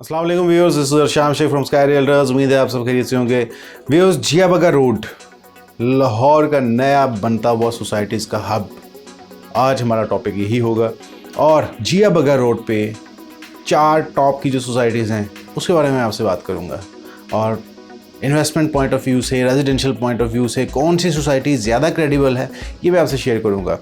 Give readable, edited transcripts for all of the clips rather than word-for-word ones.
अस्सलाम वालेकुम viewers, this is शाम शेख फ्रॉम स्काई रियल्टर्स। उम्मीद है आप सब खैरियत से होंगे। व्यूअर्स, जिया बगा रोड लाहौर का नया बनता हुआ सोसाइटीज़ का हब, आज हमारा टॉपिक यही होगा। और जिया बगा रोड पे 4 टॉप की जो सोसाइटीज़ हैं उसके बारे में आपसे बात करूँगा। और इन्वेस्टमेंट पॉइंट ऑफ व्यू से, रेजिडेंशियल पॉइंट ऑफ व्यू से कौन सी सोसाइटी ज़्यादा क्रेडिबल है ये मैं आपसे शेयर करूँगा।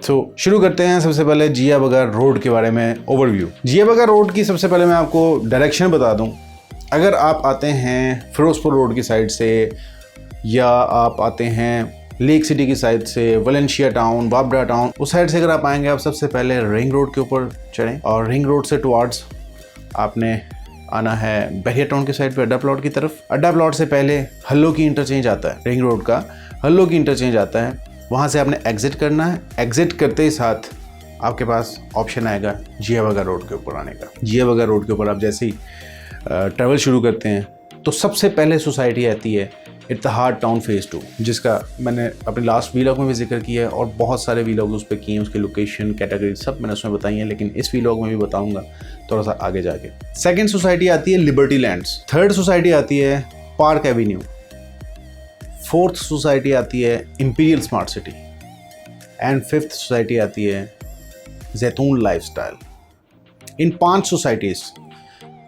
तो शुरू करते हैं। सबसे पहले जिया बगा रोड के बारे में ओवरव्यू। जिया बगा रोड की सबसे पहले मैं आपको डायरेक्शन बता दूं। अगर आप आते हैं फिरोजपुर रोड की साइड से, या आप आते हैं लेक सिटी की साइड से, वलेंशिया टाउन, बाबरा टाउन, उस साइड से अगर आप आएंगे, आप सबसे पहले रिंग रोड के ऊपर चढ़ें और रिंग रोड से टुवार्ड्स आपने आना है बहरिया टाउन की साइड पे अड्डा प्लॉट की तरफ। अड्डा प्लॉट से पहले हल्लो की इंटरचेंज आता है, रिंग रोड का हल्लो की इंटरचेंज आता है, वहाँ से आपने एग्ज़िट करना है। एग्ज़िट करते ही साथ आपके पास ऑप्शन आएगा जिया बगा रोड के ऊपर आने का। जिया बगा रोड के ऊपर आप जैसे ही ट्रैवल शुरू करते हैं तो सबसे पहले सोसाइटी आती है इत्तेहाद टाउन फेज़ 2, जिसका मैंने अपने लास्ट वीलॉग में भी जिक्र किया है और बहुत सारे वीलॉग उस पर किए हैं। उसकी लोकेशन, कैटेगरी सब मैंने उसमें बताई हैं, लेकिन इस वीलॉग में भी बताऊँगा थोड़ा सा आगे जाके। सेकेंड सोसाइटी आती है लिबर्टी लैंड्स। थर्ड सोसाइटी आती है पार्क एवेन्यू। फोर्थ सोसाइटी आती है imperial smart city. And fifth society आती है जैतून लाइफस्टाइल। इन 5 सोसाइटीज़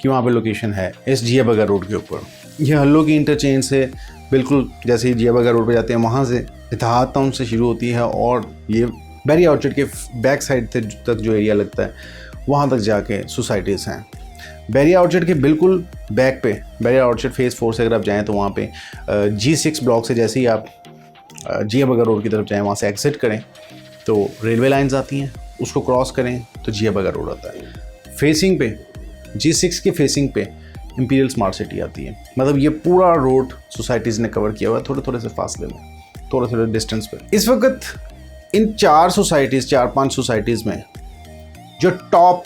की वहाँ पे लोकेशन है इस जिया बगा रोड के ऊपर। यह हल्लो की इंटरचेंज से बिल्कुल जैसे ही जिया बगा रोड पे जाते हैं, वहाँ से इत्तेहाद टाउन से शुरू होती है और ये बहरिया ऑर्चर्ड के बैक साइड तक जो एरिया लगता है वहाँ तक जाके सोसाइटीज़ हैं। बहरिया ऑर्चर्ड के बिल्कुल बैक पे, बहरिया ऑर्चर्ड फेज़ 4 से अगर आप जाएँ तो वहाँ पे G6 ब्लॉक से जैसे ही आप जिया बगा रोड की तरफ जाएँ, वहाँ से एग्जिट करें तो रेलवे लाइंस आती हैं, उसको क्रॉस करें तो जिया बगा रोड आता है। फेसिंग पे G6 के फेसिंग पे इंपीरियल स्मार्ट सिटी आती है। मतलब ये पूरा रोड सोसाइटीज़ ने कवर किया हुआ है, थोड़े थोड़े से फासले में, थोड़े थोड़े डिस्टेंस पे। इस वक्त इन 4-5 सोसाइटीज़ में जो टॉप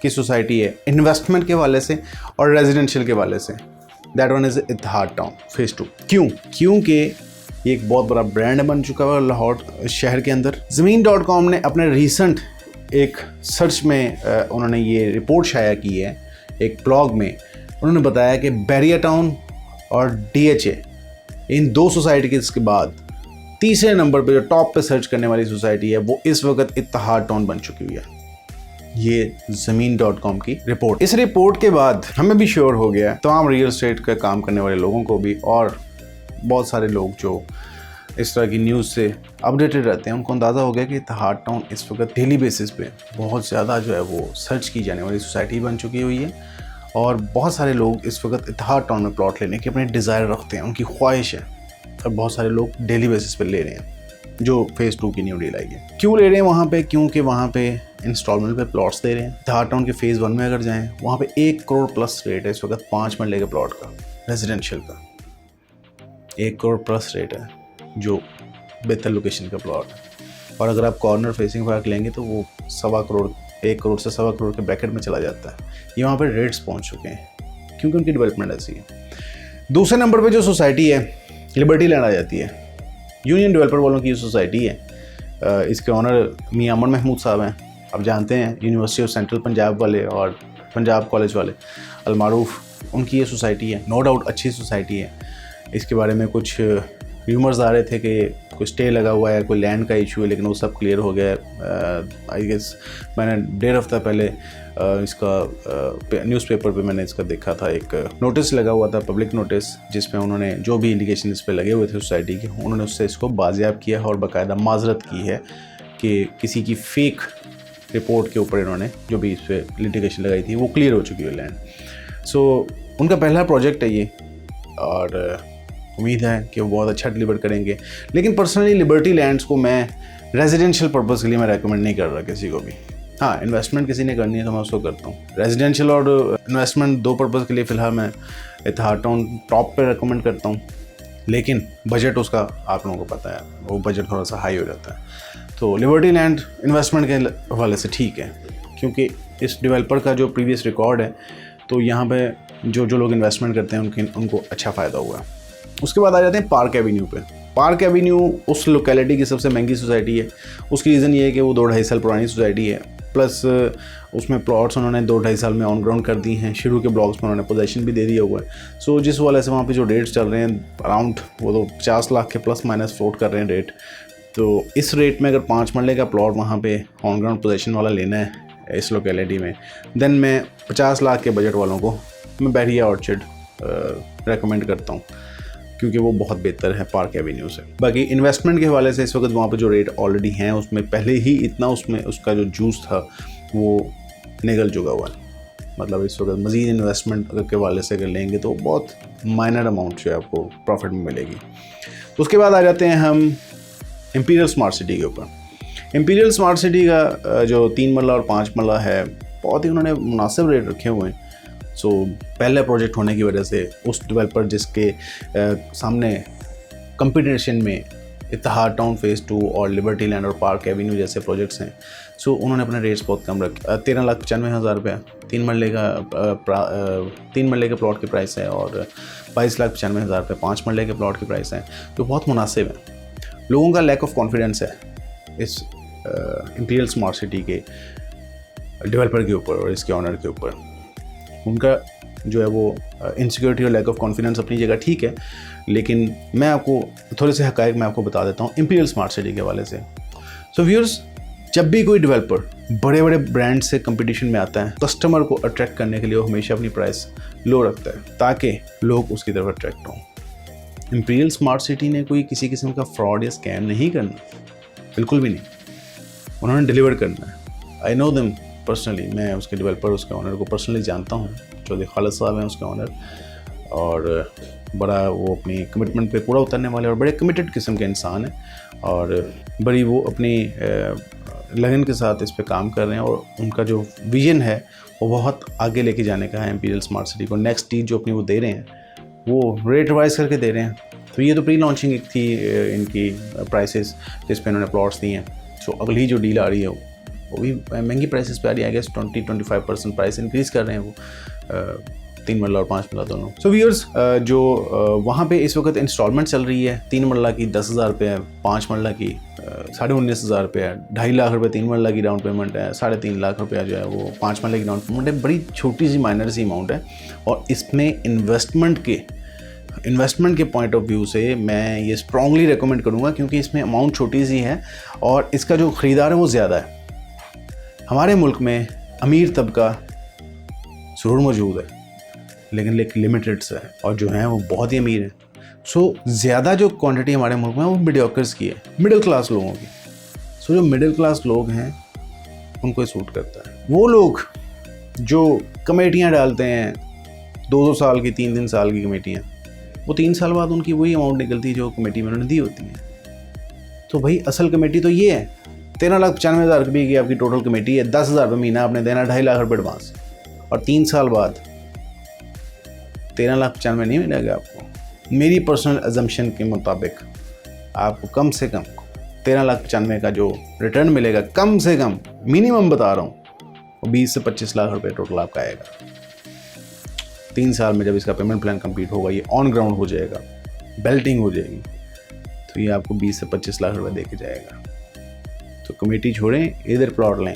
की सोसाइटी है इन्वेस्टमेंट के वाले से और रेजिडेंशियल के वाले से, that one is Ittehad town phase 2। क्योंकि ये एक बहुत बड़ा ब्रांड बन चुका है लाहौर शहर के अंदर। ज़मीन.com ने अपने रिसेंट एक सर्च में उन्होंने ये रिपोर्ट शाया की है। एक ब्लॉग में उन्होंने बताया कि बहरिया टाउन और DHA, इन 2 सोसाइटी के बाद तीसरे नंबर पे जो टॉप पे सर्च करने वाली सोसाइटी है वो इस वक्त इत्तेहाद टाउन बन चुकी हुई है। ये ज़मीन.com की रिपोर्ट। इस रिपोर्ट के बाद हमें भी श्योर हो गया, तमाम रियल एस्टेट का काम करने वाले लोगों को भी, और बहुत सारे लोग जो इस तरह की न्यूज़ से अपडेटेड रहते हैं, उनको अंदाज़ा हो गया कि इत्तेहाद टाउन इस वक्त डेली बेसिस पे बहुत ज़्यादा जो है वो सर्च की जाने वाली सोसाइटी बन चुकी हुई है। और बहुत सारे लोग इस वक्त इत्तेहाद टाउन में प्लॉट लेने की अपनी डिज़ायर रखते हैं, उनकी ख्वाहिश है, और बहुत सारे लोग डेली बेसिस पे ले रहे हैं जो फेज़ 2 की न्यू डील आई है। क्यों ले रहे हैं वहाँ पे? क्योंकि वहाँ पे इंस्टॉलमेंट पे प्लॉट्स दे रहे हैं। इत्तेहाद टाउन के फेज़ 1 में अगर जाएँ, वहाँ पे 1 करोड़ प्लस रेट है इस वक्त 5 मरले के प्लॉट का, रेजिडेंशियल का 1 करोड़ प्लस रेट है, जो बेहतर लोकेशन का प्लॉट है। और अगर आप कॉर्नर फेसिंग पार्क लेंगे तो वो 1.25 करोड़, 1 करोड़ से 1.25 करोड़ के ब्रैकेट में चला जाता है। ये वहाँ पर रेट्स पहुँच चुके हैं क्योंकि उनकी डेवलपमेंट ऐसी है। दूसरे नंबर पे जो सोसाइटी है लिबर्टी लैंड आ जाती है। यूनियन डेवलपर वालों की ये सोसाइटी है। इसके ऑनर मियां अमन महमूद साहब हैं। आप जानते हैं यूनिवर्सिटी ऑफ सेंट्रल पंजाब वाले और पंजाब कॉलेज वाले अलमारूफ, उनकी ये सोसाइटी है। नो डाउट अच्छी सोसाइटी है। इसके बारे में कुछ र्यूमर्स आ रहे थे कि कोई स्टे लगा हुआ है, कोई लैंड का इशू है, लेकिन वो सब क्लियर हो गया है। आई गेस मैंने 1.5 हफ्ता पहले इसका न्यूज़पेपर पे मैंने इसका देखा था, एक नोटिस लगा हुआ था, पब्लिक नोटिस, जिसमें उन्होंने जो भी इंडिकेशन इस पे लगे हुए थे सोसाइटी के, उन्होंने उससे इसको बाजियाब किया है और बाकायदा माजरत की है कि किसी की फेक रिपोर्ट के ऊपर इन्होंने जो भी इस पर लिटिगेशन लगाई थी वो क्लियर हो चुकी है लैंड। सो उनका पहला प्रोजेक्ट है ये, और उम्मीद है कि वो बहुत अच्छा डिलीवर करेंगे। लेकिन पर्सनली लिबर्टी लैंड्स को मैं रेजिडेंशियल पर्पज़ के लिए मैं रेकमेंड नहीं कर रहा किसी को भी। हाँ, इन्वेस्टमेंट किसी ने करनी है तो मैं उसको करता हूँ। रेजिडेंशियल और इन्वेस्टमेंट 2 पर्पज़ के लिए फ़िलहाल मैं इत्तेहाद टाउन टॉप पे रेकमेंड करता हूँ, लेकिन बजट उसका आप लोगों को पता है, वो बजट थोड़ा सा हाई हो जाता है। तो लिबर्टी लैंड इन्वेस्टमेंट के हवाले से ठीक है, क्योंकि इस डेवलपर का जो प्रीवियस रिकॉर्ड है, तो यहाँ पे जो लोग इन्वेस्टमेंट करते हैं उनको अच्छा फ़ायदा हुआ है। उसके बाद आ जाते हैं पार्क एवेन्यू पे। पार्क एवेन्यू उस लोकेलिटी की सबसे महंगी सोसाइटी है। उसकी रीज़न ये है कि वो 2-2.5 साल पुरानी सोसाइटी है, प्लस उसमें प्लॉट्स उन्होंने 2-2.5 साल में ऑन ग्राउंड कर दी हैं। शुरू के ब्लॉक्स में उन्होंने पोजीशन भी दे दिया हुआ है। सो जिस वाले से वहाँ पे जो रेट्स चल रहे हैं अराउंड वो तो 50 लाख के प्लस माइनस फ्लोट कर रहे हैं रेट। तो इस रेट में अगर 5 मरले का प्लॉट वहाँ पे ऑन ग्राउंड पोजीशन वाला लेना है इस लोकेलिटी में, देन मैं 50 लाख के बजट वालों को मैं बैरिया ऑर्चिड रेकमेंड करता हूँ, क्योंकि वो बहुत बेहतर है पार्क एवेन्यू से। बाकी इन्वेस्टमेंट के हवाले से इस वक्त वहाँ पे जो रेट ऑलरेडी हैं उसमें पहले ही इतना उसमें उसका जो जूस था वो निकल चुका हुआ है। मतलब इस वक्त मज़ीद इन्वेस्टमेंट के हवाले से अगर लेंगे तो बहुत माइनर अमाउंट जो है आपको प्रॉफिट में मिलेगी। उसके बाद आ जाते हैं हम इंपीरियल स्मार्ट सिटी के ऊपर। इंपीरियल स्मार्ट सिटी का जो 3 मरला और 5 मरला है बहुत ही उन्होंने मुनासिब रेट रखे हुए हैं। सो पहला प्रोजेक्ट होने की वजह से उस डेवलपर जिसके सामने कंपटीशन में इत्तेहाद टाउन फेज़ 2 और लिबर्टी लैंड और पार्क एवेन्यू जैसे प्रोजेक्ट्स हैं, सो उन्होंने अपने रेट्स बहुत कम रखे। 13,95,000 रुपये 3 मरले के प्लॉट की प्राइस है और 22,95,000 रुपये 5 मरले के प्लॉट की प्राइस है, जो बहुत मुनासिब है। लोगों का लैक ऑफ कॉन्फिडेंस है इस इंपीरियल स्मार्ट सिटी के डेवलपर के ऊपर और इसके ऑनर के ऊपर। उनका जो है वो इनसिक्योरिटी और लैक ऑफ कॉन्फिडेंस अपनी जगह ठीक है, लेकिन मैं आपको थोड़े से हक़ाइक़ मैं आपको बता देता हूँ इंपीरियल स्मार्ट सिटी के हवाले से। सो व्यूअर्स, जब भी कोई डेवलपर बड़े बड़े ब्रांड से कंपटीशन में आता है, कस्टमर को अट्रैक्ट करने के लिए वो हमेशा अपनी प्राइस लो रखता है ताकि लोग उसकी तरफ अट्रैक्ट हों। इंपीरियल स्मार्ट सिटी ने कोई किसी किस्म का फ्रॉड या स्कैम नहीं करना, बिल्कुल भी नहीं। उन्होंने डिलीवर करना है। आई नो देम पर्सनली, मैं उसके डेवलपर उसके ऑनर को पर्सनली जानता हूँ। चौधरी खालिद साहब हैं उसके ऑनर, और बड़ा वो अपनी कमिटमेंट पे पूरा उतरने वाले और बड़े कमिटेड किस्म के इंसान हैं, और बड़ी वो अपनी लगन के साथ इस पे काम कर रहे हैं। और उनका जो विज़न है वो बहुत आगे लेके जाने का है इंपीरियल स्मार्ट सिटी को। नेक्स्ट स्टेज जो अपनी वो दे रहे हैं वो रेट वाइज करके दे रहे हैं। तो ये तो प्री लॉन्चिंग एक थी इनकी प्राइसेस जिस पे इन्होंने प्लॉट्स दिए हैं। सो अगली जो डील आ रही है वो भी महंगी प्राइसेस पे आ रही है। आई गेस 20-25% प्राइस इंक्रीज़ कर रहे हैं वो 3 मरला और 5 मरला दोनों। सो व्यूअर्स, जो वहाँ पे इस वक्त इंस्टॉलमेंट चल रही है 3 मरला की 10,000 रुपये है, 5 मरला की 19,500 रुपये है, 2.5 लाख रुपये 3 मरला की डाउन पेमेंट है, 3.5 लाख रुपया जो है वो 5 मरले की डाउन पेमेंट है। बड़ी छोटी सी माइनर सी अमाउंट है, और इसमें इन्वेस्टमेंट के पॉइंट ऑफ व्यू से मैं ये स्ट्रॉन्गली रिकमेंड करूँगा, क्योंकि इसमें अमाउंट छोटी सी है और इसका जो ख़रीदार है वो ज़्यादा है। हमारे मुल्क में अमीर तबका ज़रूर मौजूद है, लेकिन लिमिटेड है, और जो हैं वो बहुत ही अमीर हैं। सो ज़्यादा जो क्वांटिटी हमारे मुल्क में वो मिडियोकर्स की है, मिडिल क्लास लोगों की। सो जो मिडिल क्लास लोग हैं उनको सूट करता है। वो लोग जो कमेटियाँ डालते हैं 2-2 साल की 3-3 साल की कमेटियाँ, वो 3 साल बाद उनकी वही अमाउंट निकलती है जो कमेटी में उन्होंने दी होती है। तो भाई असल कमेटी तो ये है, 13,95,000 रुपये की आपकी टोटल कमेटी है, 10,000 रुपये महीना आपने देना, 2.5 लाख रुपये एडवांस, और 3 साल बाद 13,95,000 नहीं मिलेगा आपको। मेरी पर्सनल एजम्पशन के मुताबिक आपको कम से कम 13,95,000 का जो रिटर्न मिलेगा, कम से कम मिनिमम बता रहा हूँ, वो 20 से 25 लाख रुपये टोटल आपका आएगा। 3 साल में जब इसका पेमेंट प्लान कंप्लीट होगा, ये ऑन ग्राउंड हो जाएगा, बेल्टिंग हो जाएगी, तो ये आपको 20 से 25 लाख रुपये दे के जाएगा। तो कमेटी छोड़ें, इधर प्लॉट लें,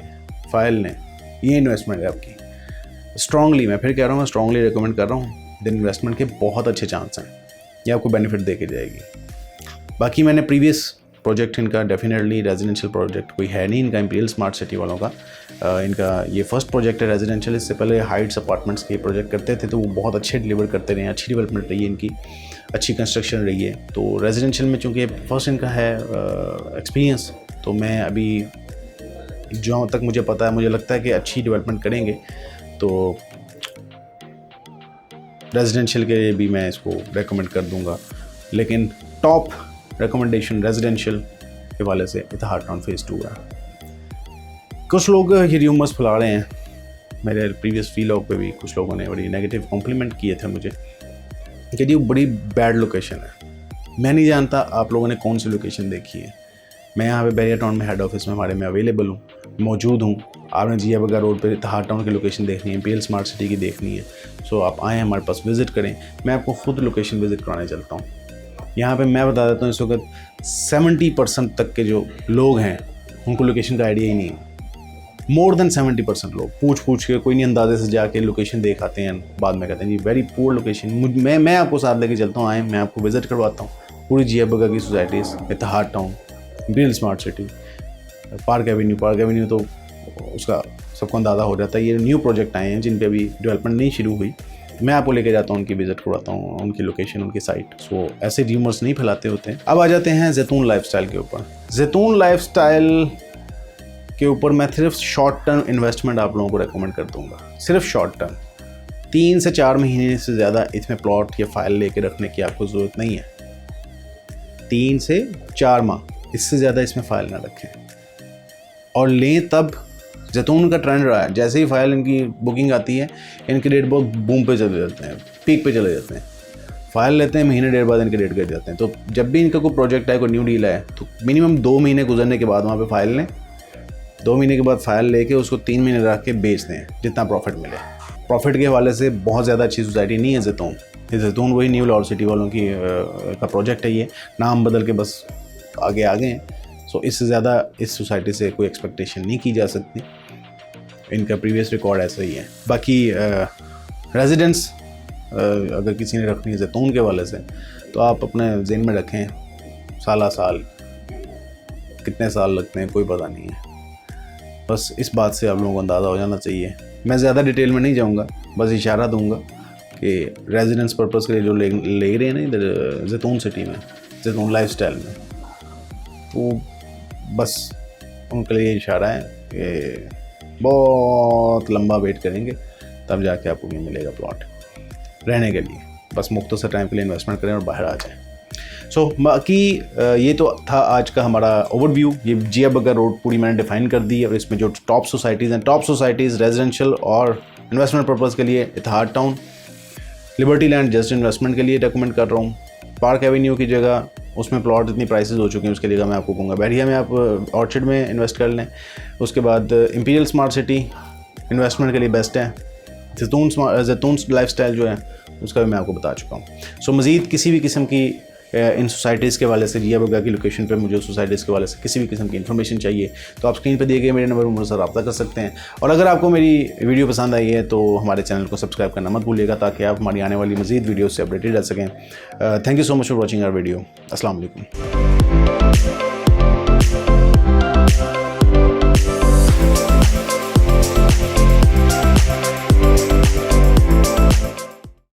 फाइल लें, ये इन्वेस्टमेंट है आपकी। स्ट्रांगली, मैं फिर कह रहा हूँ, स्ट्रांगली रिकमेंड कर रहा हूँ। दिन इन्वेस्टमेंट के बहुत अच्छे चांस हैं, ये आपको बेनिफिट दे के जाएगी। बाकी मैंने प्रीवियस प्रोजेक्ट इनका डेफिनेटली रेजिडेंशियल प्रोजेक्ट कोई है नहीं इनका, इंपीरियल स्मार्ट सिटी वालों का। इनका ये फर्स्ट प्रोजेक्ट है रेजिडेंशियल। इससे पहले हाइट्स अपार्टमेंट्स के प्रोजेक्ट करते थे, तो वो बहुत अच्छे डिलीवर करते रहे, अच्छी डेवलपमेंट रही है इनकी, अच्छी कंस्ट्रक्शन रही है। तो रेजिडेंशियल में चूँकि फर्स्ट इनका है एक्सपीरियंस, तो मैं अभी जहाँ तक मुझे पता है, मुझे लगता है कि अच्छी डेवलपमेंट करेंगे। तो रेजिडेंशियल के लिए भी मैं इसको रेकमेंड कर दूंगा, लेकिन टॉप रिकमेंडेशन रेजिडेंशियल के वाले से इत्तेहाद टाउन फेज़ 2 है। कुछ लोग ये र्यूमर्स फैला रहे हैं, मेरे प्रीवियस व्लॉग पे भी कुछ लोगों ने बड़ी नेगेटिव कॉम्प्लीमेंट किए थे मुझे कि ये बड़ी बैड लोकेशन है। मैं नहीं जानता आप लोगों ने कौन सी लोकेशन देखी है। मैं यहाँ पे बैरिया टाउन में हेड ऑफिस में हमारे में अवेलेबल हूँ, मौजूद हूँ। आपने जिया बगा रोड पे इत्तेहाद टाउन की लोकेशन देखनी है, इंपीरियल स्मार्ट सिटी की देखनी है, सो आप आएँ हमारे पास विज़िट करें। मैं आपको ख़ुद लोकेशन विज़िट कराने चलता हूँ। यहाँ पे मैं बता देता हूँ, इस वक्त 70% तक के जो लोग हैं उनको लोकेशन का आइडिया ही नहीं है। मोर देन 70% लोग पूछ के, कोई नहीं अंदाजे से जाके लोकेशन देख आते हैं, बाद में कहते हैं जी वेरी पुअर लोकेशन। मैं आपको साथ लेके चलता हूँ, आए मैं आपको विजिट करवाता हूँ पूरी जिया बगा की societies, Ittehad town, imperial smart city, park avenue तो उसका सबको अंदाज़ा हो जाता है। ये न्यू प्रोजेक्ट आए हैं जिन पे अभी डेवलपमेंट नहीं शुरू हुई, मैं आपको लेके जाता हूँ, उनकी विजिट करवाता हूँ, उनकी लोकेशन, उनकी साइट। सो ऐसे र्यूमर्स नहीं फैलाते होते हैं। अब आ जाते हैं जैतून लाइफस्टाइल के ऊपर। जैतून लाइफस्टाइल के ऊपर मैं सिर्फ शॉर्ट टर्म इन्वेस्टमेंट आप लोगों को रेकमेंड कर दूंगा, सिर्फ शॉर्ट टर्म। 3 से 4 महीने से ज़्यादा इसमें प्लॉट या फाइल लेके रखने की आपको ज़रूरत नहीं है। 3 से 4 माह, इससे ज़्यादा इसमें फ़ाइल ना रखें, और लें तब। जैतून का ट्रेंड रहा है, जैसे ही फाइल इनकी बुकिंग आती है इनके रेट बहुत बूम पे चले जाते हैं, पीक पे चले जाते हैं। फाइल लेते हैं, महीने डेढ़ बाद इनके रेट गिर जाते हैं। तो जब भी इनका कोई प्रोजेक्ट है, कोई न्यू डील है, तो मिनिमम 2 महीने गुजरने के बाद वहाँ पे फाइल लें। 2 महीने के बाद फाइल लेके उसको 3 महीने रख के बेच दें, जितना प्रॉफिट मिले। प्रॉफिट के हवाले से बहुत ज़्यादा अच्छी सोसाइटी नहीं है जैतून। ये जैतून वही न्यू लाहौर सिटी वालों की का प्रोजेक्ट है, ये नाम बदल के बस आगे आ गए हैं। सो इससे ज़्यादा इस सोसाइटी से कोई एक्सपेक्टेशन नहीं की जा सकती, इनका प्रीवियस रिकॉर्ड ऐसा ही है। बाकी रेजिडेंस अगर किसी ने रखनी है जैतून के हवाले से, तो आप अपने ज़हन में रखें, साल कितने साल लगते हैं कोई पता नहीं है। बस इस बात से आप लोगों को अंदाज़ा हो जाना चाहिए। मैं ज़्यादा डिटेल में नहीं जाऊँगा, बस इशारा दूँगा कि रेजिडेंस पर्पज़ के लिए जो ले रहे हैं ना इधर जैतून सिटी में, जैतून लाइफस्टाइल में, तो बस उनके लिए इशारा है कि बहुत लंबा वेट करेंगे तब जाके आपको ये मिलेगा प्लॉट रहने के लिए। बस मुख्तसर टाइम के लिए इन्वेस्टमेंट करें और बाहर आ जाएं। सो बाकी ये तो था आज का हमारा ओवरव्यू। ये जिया बगा रोड पूरी मैंने डिफाइन कर दी है, और इसमें जो टॉप सोसाइटीज़ हैं, टॉप सोसाइटीज़ रेजिडेंशियल और इन्वेस्टमेंट पर्पज़ के लिए Ittehad town, liberty land just investment के लिए रिकमेंड कर रहा हूँ। पार्क एवेन्यू की जगह उसमें प्लॉट इतनी प्राइसेस हो चुकी हैं, उसके लिए मैं आपको कहूँगा बैरिया में आप ऑर्चिड में इन्वेस्ट कर लें। उसके बाद इंपीरियल स्मार्ट सिटी इन्वेस्टमेंट के लिए बेस्ट है। जैतून लाइफस्टाइल जो है उसका भी मैं आपको बता चुका हूँ। सो मज़ीद किसी भी किस्म की इन सोसाइटीज़ के वाले से, जिया बगा की लोकेशन पर मुझे सोसाइटीज़ के वाले से किसी भी किस्म की इन्फॉर्मेशन चाहिए तो आप स्क्रीन पर दिए गए मेरे नंबर पर मुझसे रब्ता कर सकते हैं। और अगर आपको मेरी वीडियो पसंद आई है तो हमारे चैनल को सब्सक्राइब करना मत भूलिएगा, ताकि आप हमारी आने वाली मज़ीद वीडियो से अपडेटेड रह सकें। Thank you so much for watching our video. अस्सलाम वालेकुम।